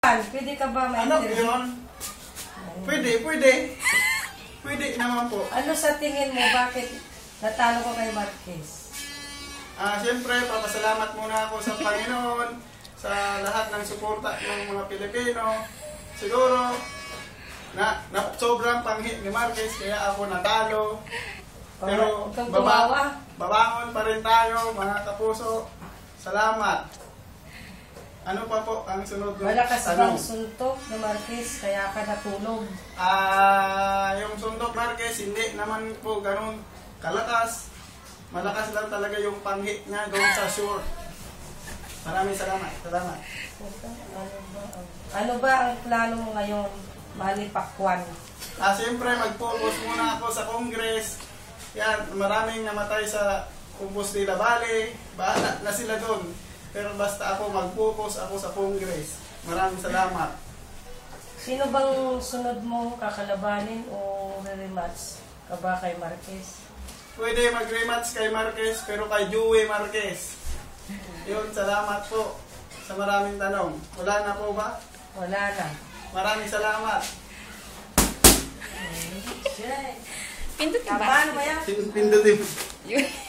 Pwede ka ba Ano ma-interview? yun? Pwede. Pwede naman po. Ano sa tingin mo, bakit natalo ko kay Marquez? Siyempre, papasalamat muna ako sa Panginoon, sa lahat ng suporta ng mga Pilipino. Siguro, na sobrang panghi ni Marquez, kaya ako natalo. Pero babangon pa rin tayo, mga kapuso. Salamat. Ano pa po ang sunod ng Malakas tanong? bang suntok ni Marquez kaya ka natulog? Yung suntok Marquez, hindi naman po ganun kalakas. Malakas lang talaga yung panghi niya doon sa shore. Maraming salamat. Ano ba ang plano mo ngayon, Manny Pacquiao? Siyempre, mag-focus muna ako sa Congress. Yan, maraming namatay sa Compostela Valley. Bahala na sila doon. Pero basta ako mag-focus ako sa Congress. Maraming salamat. Sino bang sunod mo kakalabanin o rematch ka ba kay Marquez? Pwede mag-rematch kay Marquez, pero kay Joey Marquez. Yun, salamat po sa maraming tanong. Wala na po ba? Wala na. Maraming salamat. Pindutin ba? Paano ba yan? Pindutin.